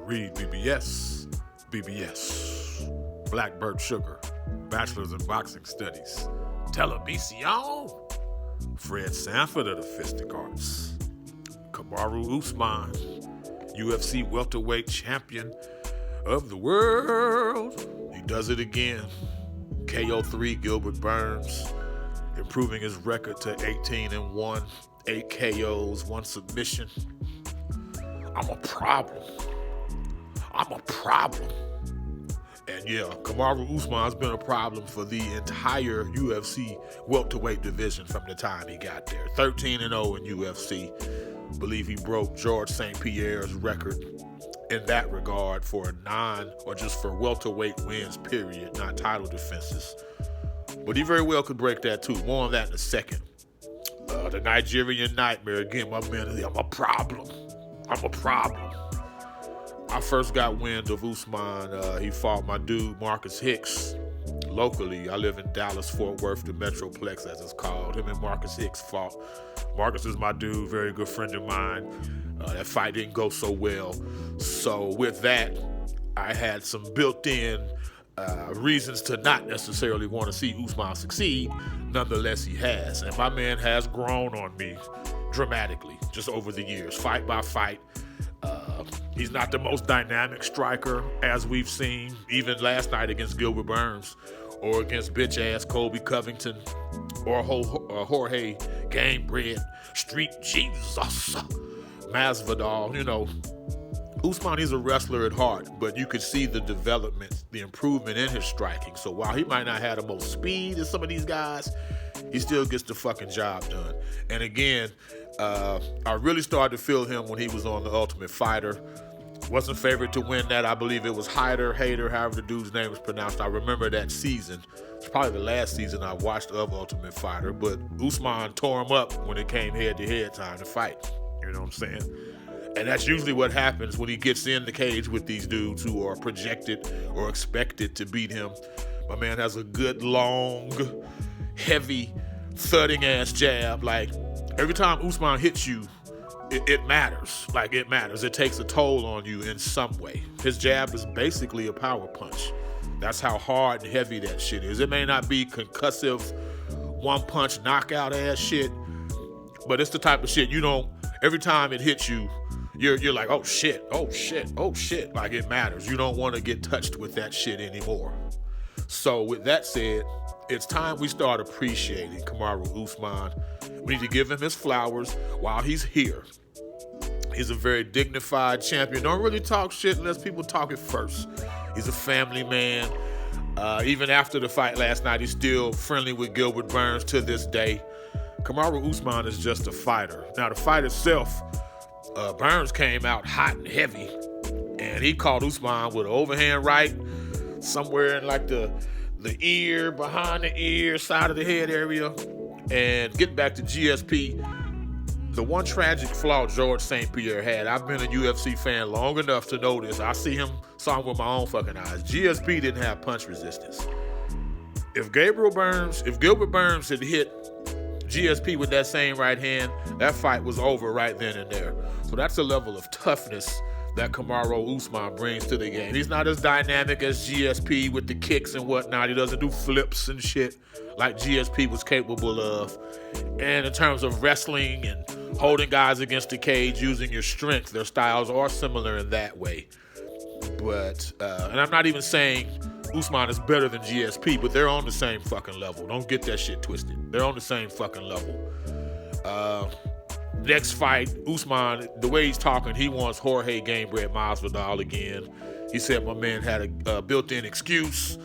REED-BBS, BBS, Blackbird Sugar, Bachelor's in Boxing Studies, Televisión, Fred Sanford of the Fistic Arts, Kamaru Usman, UFC welterweight champion of the world. He does it again. KO3 Gilbert Burns, improving his record to 18-1, 8 KOs, 1 submission. I'm a problem. And yeah, Kamaru Usman's been a problem for the entire UFC welterweight division from the time he got there. 13-0 in UFC. Believe he broke George St. Pierre's record in that regard for for welterweight wins, period, not title defenses. But he very well could break that too. More on that in a second. The Nigerian Nightmare, again, my man, I'm a problem. I first got wind of Usman. He fought my dude, Marcus Hicks, locally. I live in Dallas, Fort Worth, the Metroplex, as it's called. Him and Marcus Hicks fought. Marcus is my dude, very good friend of mine. That fight didn't go so well. So with that, I had some built-in reasons to not necessarily want to see Usman succeed. Nonetheless, he has. And my man has grown on me dramatically just over the years, fight by fight. He's not the most dynamic striker, as we've seen, even last night against Gilbert Burns, or against bitch-ass Colby Covington, or Jorge Gamebred, Street Jesus, Masvidal. You know, Usman is a wrestler at heart, but you could see the development, the improvement in his striking. So while he might not have the most speed as some of these guys, he still gets the fucking job done. And again, I really started to feel him when he was on The Ultimate Fighter. Wasn't favored to win that. I believe it was Hader, however the dude's name is pronounced. I remember that season. It's probably the last season I watched of Ultimate Fighter, but Usman tore him up when it came head-to-head time to fight. You know what I'm saying? And that's usually what happens when he gets in the cage with these dudes who are projected or expected to beat him. My man has a good, long, heavy, thudding-ass jab. Like, every time Usman hits you, it matters. Like, it matters. It takes a toll on you in some way. His jab is basically a power punch. That's how hard and heavy that shit is. It may not be concussive, one-punch knockout-ass shit, but it's the type of shit you don't, every time it hits you, you're like, oh shit. Like, it matters. You don't want to get touched with that shit anymore. So with that said, it's time we start appreciating Kamaru Usman. We need to give him his flowers while he's here. He's a very dignified champion. Don't really talk shit unless people talk it first. He's a family man. Even after the fight last night, he's still friendly with Gilbert Burns to this day. Kamaru Usman is just a fighter. Now, the fight itself, Burns came out hot and heavy, and he caught Usman with an overhand right somewhere in like the ear, behind the ear, side of the head area. And getting back to GSP, the one tragic flaw George St. Pierre had, I've been a UFC fan long enough to know this. I saw him with my own fucking eyes. GSP didn't have punch resistance. If Gilbert Burns had hit GSP with that same right hand, that fight was over right then and there. So that's a level of toughness that Kamaru Usman brings to the game. He's not as dynamic as GSP with the kicks and whatnot. He doesn't do flips and shit like GSP was capable of. And in terms of wrestling and holding guys against the cage, using your strength, their styles are similar in that way. But, and I'm not even saying Usman is better than GSP, but they're on the same fucking level. Don't get that shit twisted. They're on the same fucking level. Next fight, Usman, the way he's talking, he wants Jorge Gamebred Masvidal again. He said my man had a built-in excuse.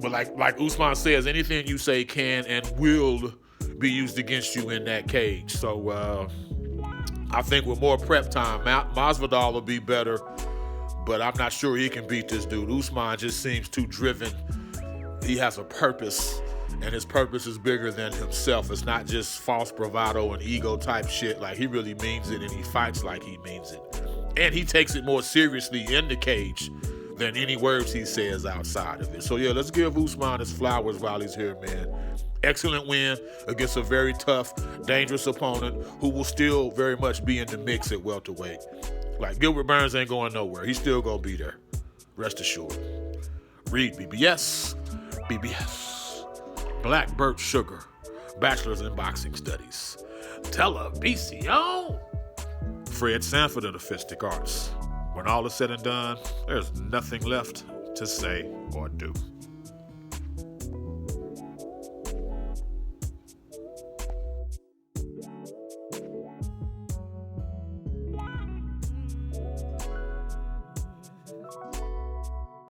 But like Usman says, anything you say can and will be used against you in that cage. So I think with more prep time, Masvidal will be better, but I'm not sure he can beat this dude. Usman just seems too driven. He has a purpose, and his purpose is bigger than himself. It's not just false bravado and ego type shit. Like, he really means it, and he fights like he means it. And he takes it more seriously in the cage than any words he says outside of it. So yeah, let's give Usman his flowers while he's here, man. Excellent win against a very tough, dangerous opponent who will still very much be in the mix at welterweight. Like, Gilbert Burns ain't going nowhere. He's still going to be there. Rest assured. REED-BBS. BBS. Black Birch Sugar. Bachelor's in Boxing Studies. Televisión. Fred Sanford of the Fistic Arts. When all is said and done, there's nothing left to say or do.